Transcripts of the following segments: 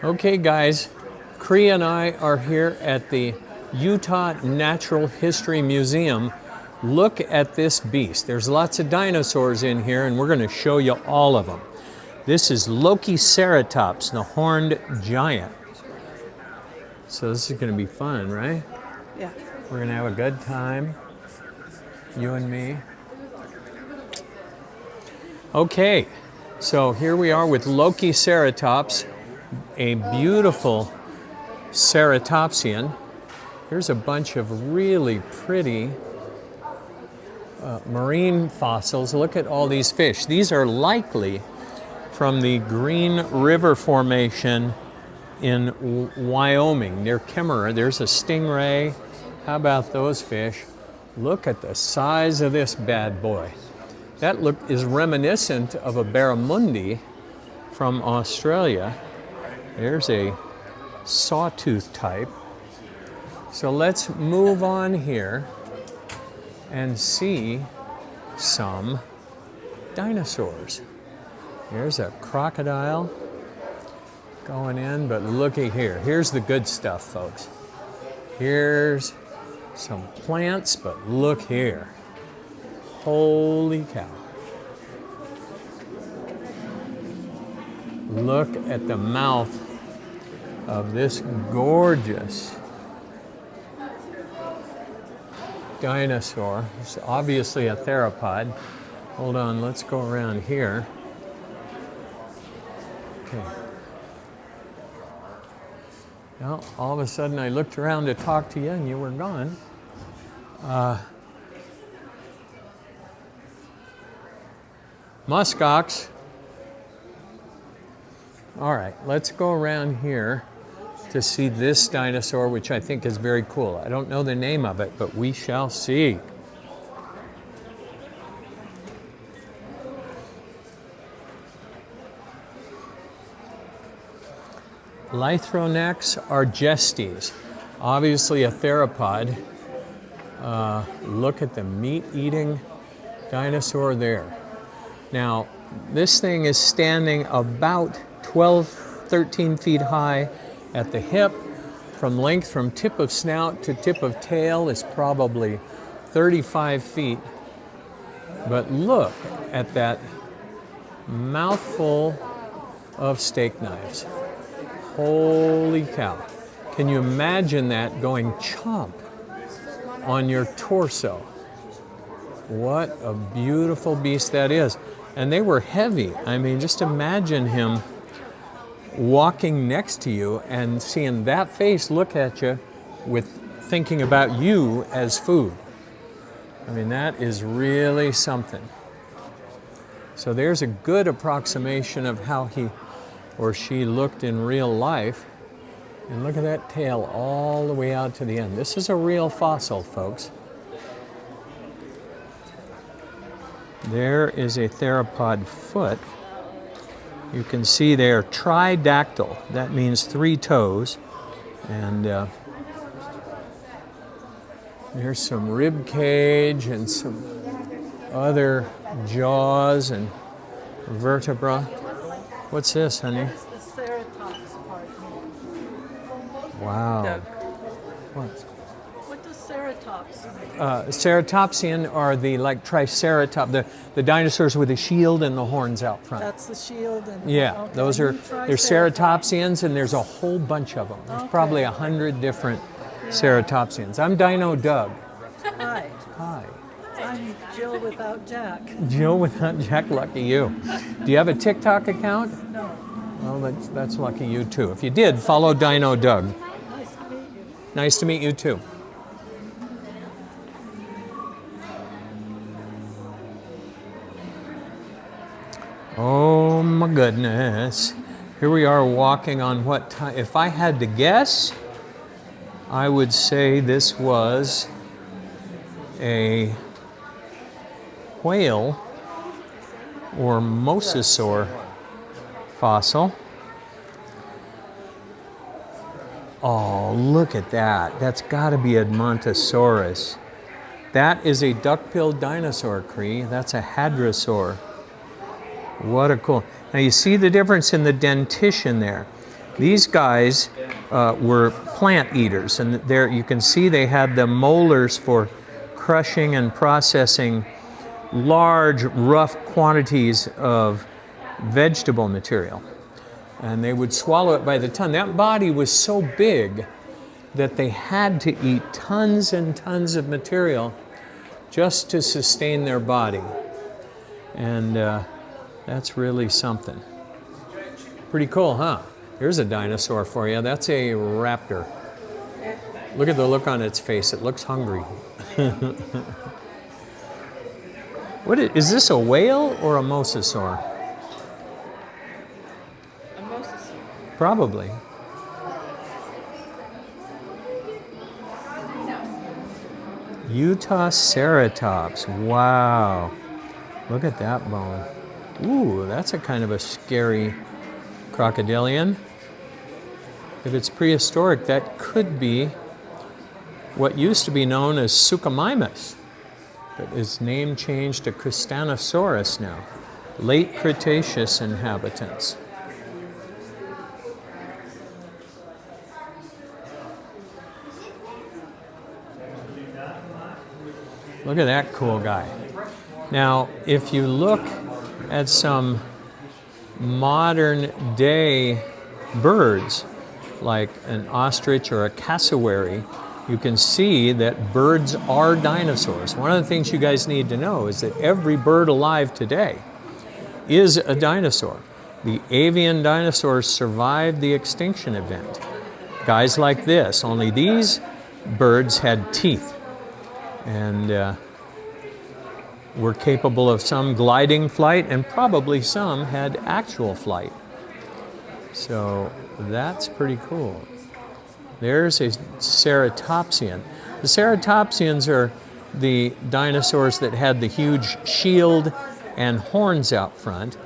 Okay, guys, Cree and I are here at the Utah Natural History Museum. Look at this beast. There's lots of dinosaurs in here, and we're going to show you all of them. This is Lokiceratops, the horned giant. So this is going to be fun, right? Yeah. We're going to have a good time, you and me. Okay, so here we are with Lokiceratops, a beautiful ceratopsian. Here's a bunch of really pretty marine fossils. Look at all these fish. These are likely from the Green River Formation in Wyoming, near Kemmerer. There's a stingray. How about those fish? Look at the size of this bad boy. That look is reminiscent of a barramundi from Australia. There's a sawtooth type. So let's move on here and see some dinosaurs. There's a crocodile going in, but looky here. Here's the good stuff, folks. Here's some plants, but look here. Holy cow. Look at the mouth of this gorgeous dinosaur. It's obviously a theropod. Hold on, let's go around here. Okay. Now, all of a sudden I looked around to talk to you and you were gone. Muskox. All right, let's go around here to see this dinosaur, which I think is very cool. I don't know the name of it, but we shall see. Lythronex argestes, obviously a theropod. Look at the meat-eating dinosaur there. Now, this thing is standing about 12, 13 feet high at the hip. From length from tip of snout to tip of tail is probably 35 feet. But look at that mouthful of steak knives. Holy cow. Can you imagine that going chomp on your torso? What a beautiful beast that is. And they were heavy. I mean, just imagine him walking next to you and seeing that face look at you with thinking about you as food. I mean, that is really something. So there's a good approximation of how he or she looked in real life. And look at that tail all the way out to the end. This is a real fossil, folks. There is a theropod foot. You can see they're tridactyl. That means 3 toes. And there's some rib cage and some other jaws and vertebra. What's this, honey? That's the ceratops part. Wow. Doug. What? What does ceratops mean? Ceratopsian are the triceratops, the dinosaurs with the shield and the horns out front. That's the shield. And, Yeah, okay. those are, they're Triceratops. ceratopsians, and there's a whole bunch of them. There's Okay. probably 100 different ceratopsians. I'm Dino Doug. Hi, Hi. I'm Jill without Jack. Jill without Jack, lucky you. Do you have a TikTok account? No. Well, that's lucky you too. If you did, follow Dino Doug. Nice to meet you. Nice to meet you too. Oh my goodness. Here we are walking on what time? If I had to guess, I would say this was a whale or mosasaur fossil. Oh, look at that. That's got to be Edmontosaurus. That is a duck-billed dinosaur, Cree. That's a hadrosaur. What a cool. Now you see the difference in the dentition there. These guys were plant eaters, and there you can see they had the molars for crushing and processing large, rough quantities of vegetable material. And they would swallow it by the ton. That body was so big that they had to eat tons and tons of material just to sustain their body. And that's really something. Pretty cool, huh? Here's a dinosaur for you. That's a raptor. Look at the look on its face. It looks hungry. Is this a whale or a mosasaur? A mosasaur. Probably. Utah ceratops. Wow. Look at that bone. Ooh, that's a kind of a scary crocodilian. If it's prehistoric, that could be what used to be known as Suchomimus, but its name changed to Cristanosaurus now. Late Cretaceous inhabitants. Look at that cool guy. Now, if you look at some modern day birds, like an ostrich or a cassowary, you can see that birds are dinosaurs. One of the things you guys need to know is that every bird alive today is a dinosaur. The avian dinosaurs survived the extinction event. Guys like this, only these birds had teeth and were capable of some gliding flight, and probably some had actual flight. So that's pretty cool. There's a ceratopsian. The ceratopsians are the dinosaurs that had the huge shield and horns out front.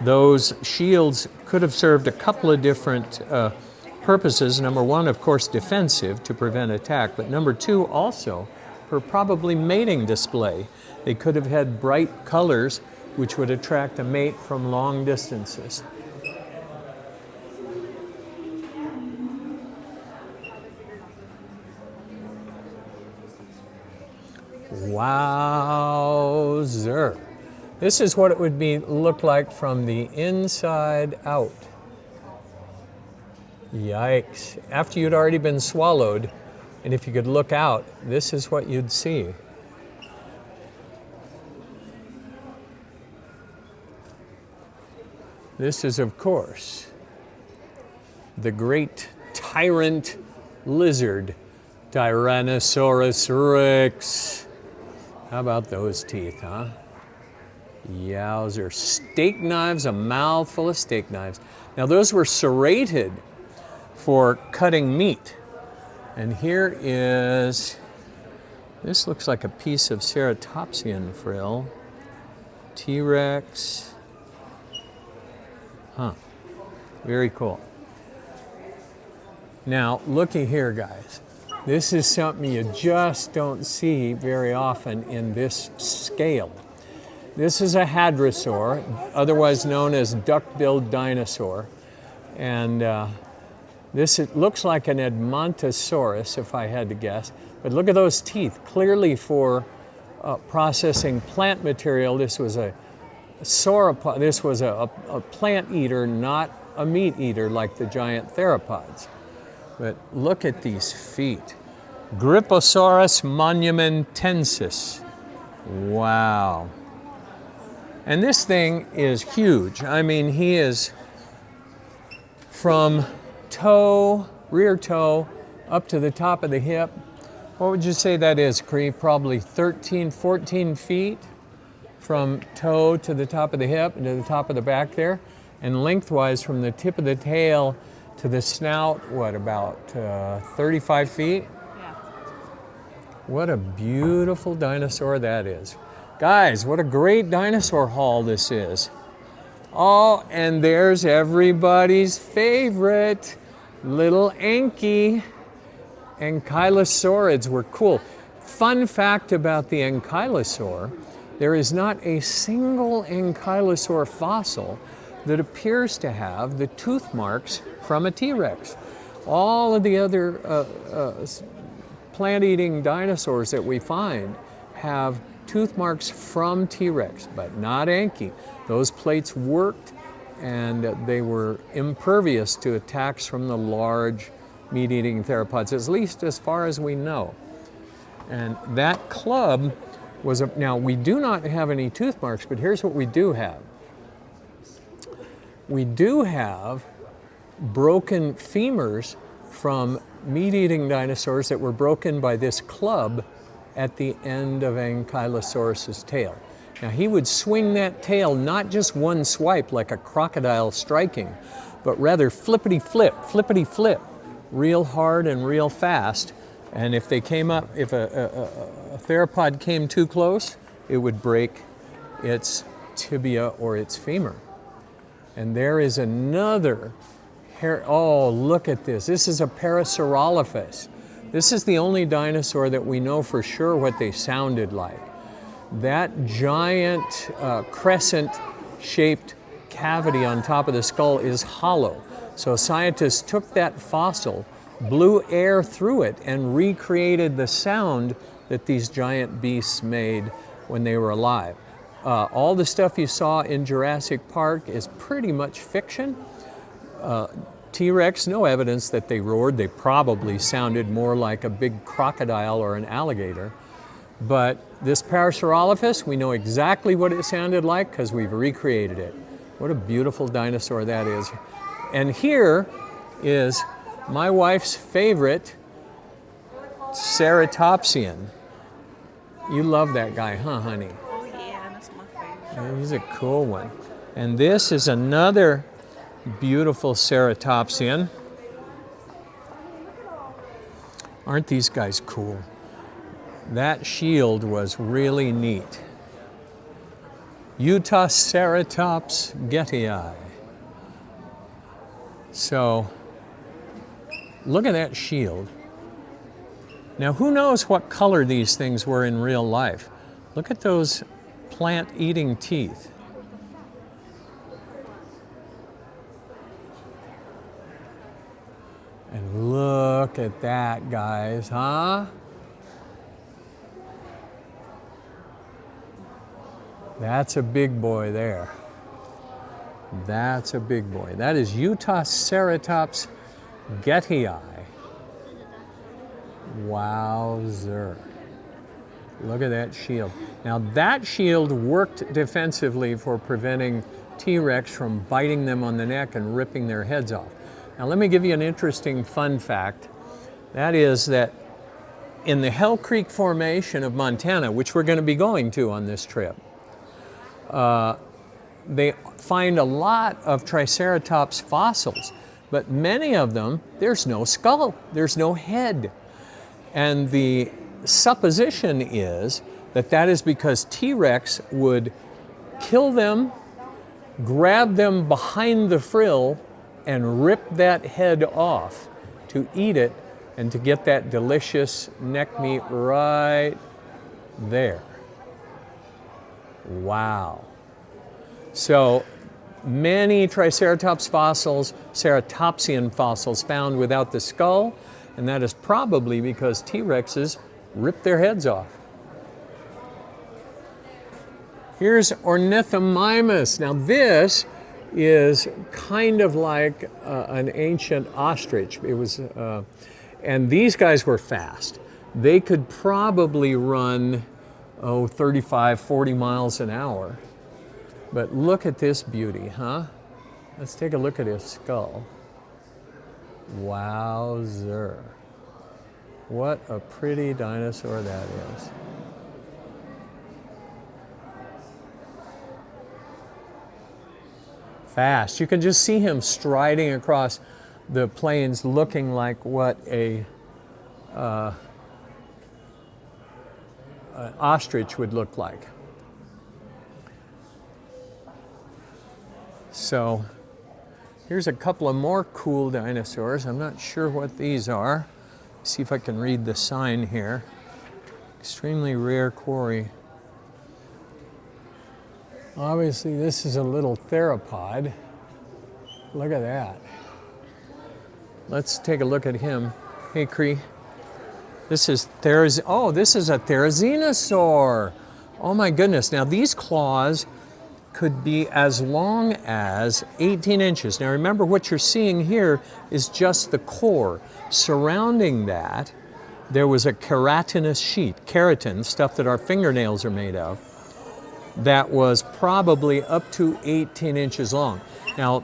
Those shields could have served a couple of different purposes. Number one, of course, defensive to prevent attack, but number two, also for probably mating display. They could have had bright colors which would attract a mate from long distances. Wowzer. This is what it would look like from the inside out. Yikes. After you'd already been swallowed, and if you could look out, this is what you'd see. This is, of course, the great tyrant lizard, Tyrannosaurus rex. How about those teeth, huh? Yowzer. Steak knives, a mouthful of steak knives. Now those were serrated for cutting meat. And here is, this looks like a piece of ceratopsian frill. T-Rex. Huh, very cool. Now, looky here, guys. This is something you just don't see very often in this scale. This is a hadrosaur, otherwise known as duck-billed dinosaur. And it looks like an Edmontosaurus, if I had to guess. But look at those teeth, clearly for processing plant material. This was a sauropod. This was a plant eater, not a meat eater like the giant theropods. But look at these feet. Gryposaurus monumentensis. Wow. And this thing is huge. I mean, he is from toe, rear toe, up to the top of the hip. What would you say that is, Cree? Probably 13, 14 feet from toe to the top of the hip and to the top of the back there. And lengthwise from the tip of the tail to the snout, what, about 35 feet? Yeah. What a beautiful dinosaur that is. Guys, what a great dinosaur haul this is. Oh, and there's everybody's favorite, little Anky. Ankylosaurids were cool. Fun fact about the ankylosaur, there is not a single ankylosaur fossil that appears to have the tooth marks from a T-Rex. All of the other plant-eating dinosaurs that we find have tooth marks from T-Rex, but not Anki. Those plates worked, and they were impervious to attacks from the large meat-eating theropods, at least as far as we know. And that club was now we do not have any tooth marks, but here's what we do have. We do have broken femurs from meat-eating dinosaurs that were broken by this club at the end of Ankylosaurus's tail. Now he would swing that tail not just one swipe like a crocodile striking, but rather flippity flip, real hard and real fast. And if they came up, if a theropod came too close, it would break its tibia or its femur. And there is another oh, look at this. This is a Parasaurolophus. This is the only dinosaur that we know for sure what they sounded like. That giant crescent-shaped cavity on top of the skull is hollow. So scientists took that fossil, blew air through it, and recreated the sound that these giant beasts made when they were alive. All the stuff you saw in Jurassic Park is pretty much fiction. T-Rex, no evidence that they roared. They probably sounded more like a big crocodile or an alligator. But this Parasaurolophus, we know exactly what it sounded like because we've recreated it. What a beautiful dinosaur that is. And here is my wife's favorite Ceratopsian. You love that guy, huh, honey? Oh yeah, that's my favorite. Yeah, he's a cool one. And this is another beautiful Ceratopsian. Aren't these guys cool? That shield was really neat. Utaceratops gettii. So, look at that shield. Now, who knows what color these things were in real life? Look at those plant-eating teeth. And look at that, guys, huh? That's a big boy there. That's a big boy. That is Utaceratops gettii. Wowzer. Look at that shield. Now that shield worked defensively for preventing T-Rex from biting them on the neck and ripping their heads off. Now let me give you an interesting fun fact. That is that in the Hell Creek Formation of Montana, which we're going to be going to on this trip, they find a lot of Triceratops fossils, but many of them, there's no skull, there's no head. And the supposition is that that is because T-Rex would kill them, grab them behind the frill, and rip that head off to eat it and to get that delicious neck meat right there. Wow. So many Triceratops fossils, Ceratopsian fossils found without the skull, and that is probably because T-Rexes ripped their heads off. Here's Ornithomimus. Now this is kind of like an ancient ostrich. It was, and these guys were fast. They could probably run, 35, 40 miles an hour. But look at this beauty, huh? Let's take a look at his skull. Wowzer. What a pretty dinosaur that is. Fast. You can just see him striding across the plains looking like what an ostrich would look like. So here's a couple of more cool dinosaurs. I'm not sure what these are. See if I can read the sign here. Extremely rare quarry. Obviously this is a little theropod. Look at that. Let's take a look at him. Hey, Cree. This is this is a therizinosaur. Oh my goodness. Now these claws could be as long as 18 inches. Now remember, what you're seeing here is just the core. Surrounding that, there was a keratinous sheet, keratin, stuff that our fingernails are made of, that was probably up to 18 inches long. Now,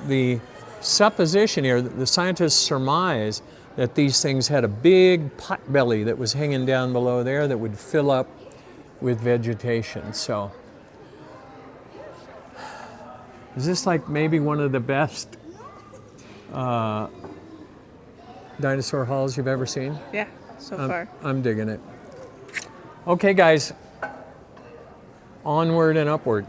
the supposition here, the scientists surmise that these things had a big pot belly that was hanging down below there that would fill up with vegetation. So, is this like maybe one of the best dinosaur hauls you've ever seen? Yeah, so far. I'm digging it. Okay, guys, onward and upward.